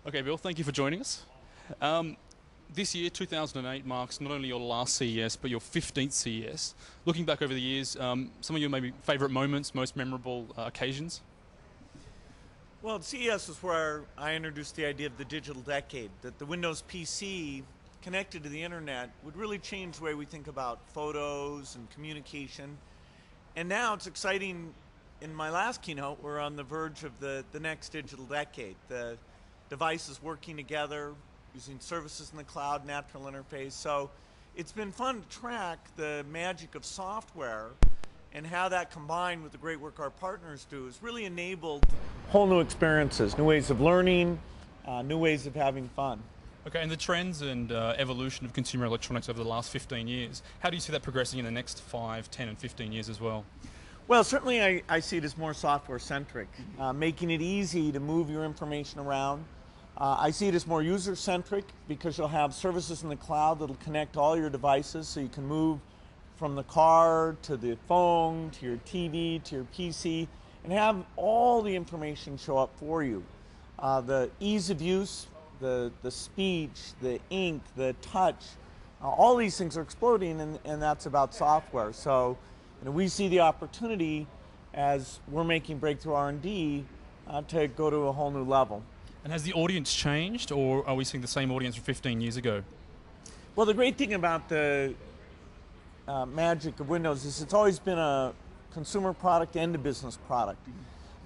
Okay, Bill, thank you for joining us. This year, 2008, marks not only your last CES, but your 15th CES. Looking back over the years, some of your maybe favourite moments, most memorable occasions? Well, CES is where I introduced the idea of the digital decade, that the Windows PC connected to the internet would really change the way we think about photos and communication. And now it's exciting. In my last keynote, we're on the verge of the next digital decade. The devices working together, using services in the cloud, natural interface. So it's been fun to track the magic of software and how that combined with the great work our partners do has really enabled whole new experiences, new ways of learning, new ways of having fun. Okay, and the trends and evolution of consumer electronics over the last 15 years, how do you see that progressing in the next 5, 10 and 15 years as well? Well, certainly I see it as more software-centric, making it easy to move your information around. I see it as more user-centric because you'll have services in the cloud that'll connect all your devices so you can move from the car to the phone to your TV to your PC and have all the information show up for you. The ease of use, the speech, the ink, the touch, all these things are exploding, and that's about software. So we see the opportunity as we're making breakthrough R&D to go to a whole new level. And has the audience changed, or are we seeing the same audience from 15 years ago? Well, the great thing about the magic of Windows is it's always been a consumer product and a business product.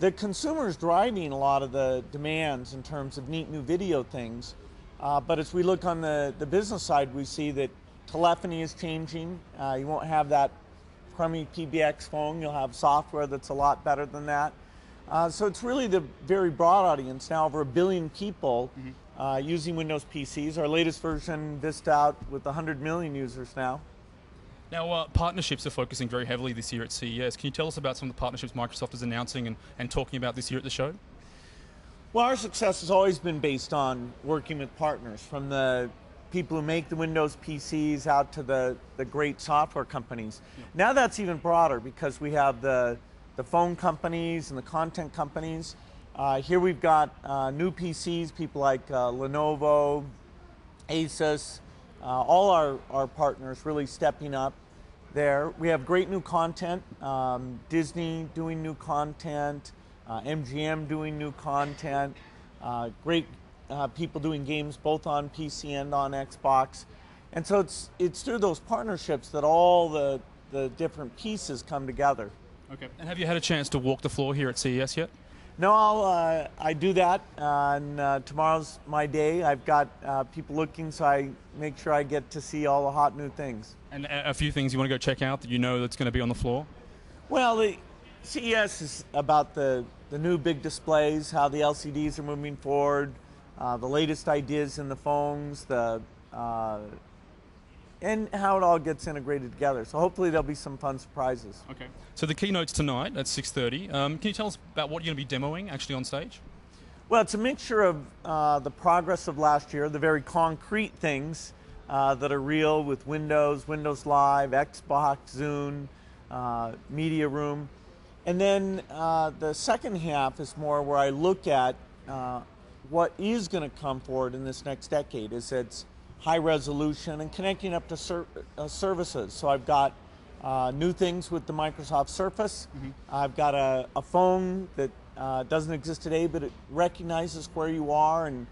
The consumer is driving a lot of the demands in terms of neat new video things, but as we look on the business side, we see that telephony is changing. You won't have that crummy PBX phone. You'll have software that's a lot better than that. So it's really the very broad audience, now over 1 billion people using Windows PCs. Our latest version, Vista, out with 100 million users now. Now, partnerships are focusing very heavily this year at CES. Can you tell us about some of the partnerships Microsoft is announcing and talking about this year at the show? Well, our success has always been based on working with partners, from the people who make the Windows PCs out to the great software companies. Yeah. Now that's even broader because we have the phone companies and the content companies. Here we've got new PCs, people like Lenovo, Asus, all our partners really stepping up there. We have great new content, Disney doing new content, MGM doing new content, great people doing games both on PC and on Xbox. And so it's through those partnerships that all the different pieces come together. Okay. And have you had a chance to walk the floor here at CES yet? No, I do that, and tomorrow's my day. I've got people looking, so I make sure I get to see all the hot new things. And a few things you want to go check out that you know that's going to be on the floor? Well, the CES is about the new big displays, how the LCDs are moving forward, the latest ideas in the phones, and how it all gets integrated together. So hopefully there'll be some fun surprises. Okay. So the keynote's tonight at 6:30. Can you tell us about what you're going to be demoing actually on stage? Well, it's a mixture of the progress of last year, the very concrete things that are real with Windows, Windows Live, Xbox, Zune, Media Room. And then the second half is more where I look at what is going to come forward in this next decade. It's high resolution and connecting up to services. So I've got new things with the Microsoft Surface. I've got a phone that doesn't exist today, but it recognizes where you are and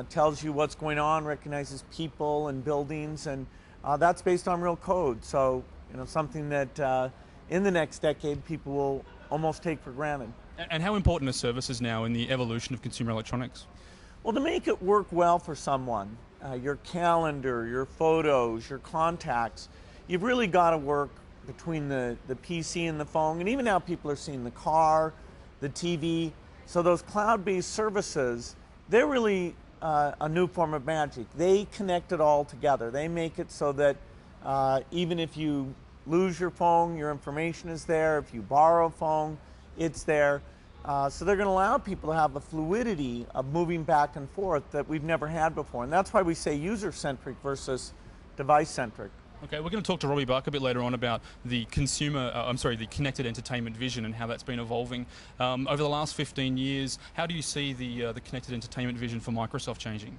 tells you what's going on, recognizes people and buildings, and that's based on real code. So something that in the next decade people will almost take for granted. And how important are services now in the evolution of consumer electronics? Well, to make it work well for someone, your calendar, your photos, your contacts, you've really got to work between the PC and the phone, and even now people are seeing the car, the TV. So those cloud-based services, they're really a new form of magic. They connect it all together. They make it so that even if you lose your phone, your information is there. If you borrow a phone, it's there. So they're going to allow people to have a fluidity of moving back and forth that we've never had before. And that's why we say user-centric versus device-centric. Okay, we're going to talk to Robbie Buck a bit later on about the the connected entertainment vision and how that's been evolving. Over the last 15 years, how do you see the connected entertainment vision for Microsoft changing?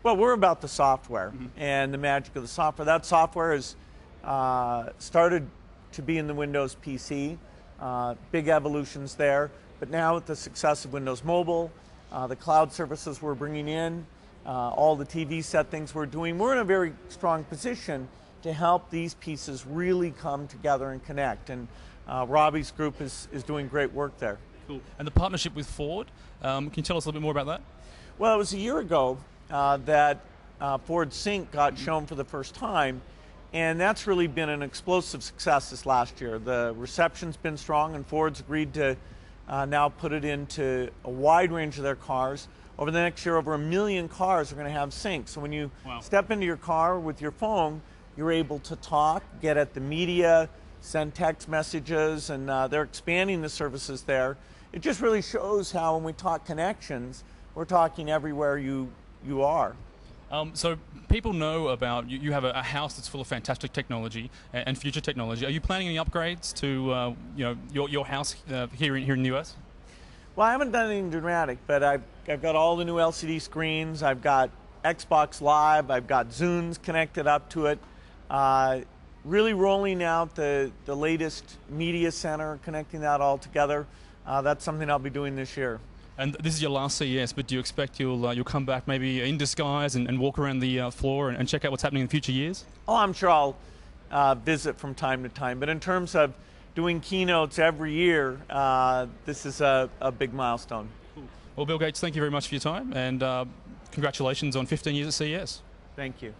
Well, we're about the software and the magic of the software. That software has started to be in the Windows PC, big evolutions there. But now with the success of Windows Mobile, the cloud services we're bringing in, all the TV set things we're doing, we're in a very strong position to help these pieces really come together and connect. And Robbie's group is doing great work there. Cool. And the partnership with Ford, can you tell us a little bit more about that? Well, it was a year ago that Ford Sync got shown for the first time, and that's really been an explosive success this last year. The reception's been strong, and Ford's agreed to now put it into a wide range of their cars. Over the next year, over 1 million cars are going to have Sync. So when you step into your car with your phone, you're able to talk, get at the media, send text messages, and they're expanding the services there. It just really shows how when we talk connections, we're talking everywhere you are. So people know about you have a house that's full of fantastic technology and future technology. Are you planning any upgrades to your house here in the US? Well, I haven't done anything dramatic, but I've got all the new LCD screens. I've got Xbox Live. I've got Zunes connected up to it. Really rolling out the latest media center, connecting that all together. That's something I'll be doing this year. And this is your last CES, but do you expect you'll come back maybe in disguise and walk around the floor and check out what's happening in future years? Oh, I'm sure I'll visit from time to time. But in terms of doing keynotes every year, this is a big milestone. Cool. Well, Bill Gates, thank you very much for your time, and congratulations on 15 years at CES. Thank you.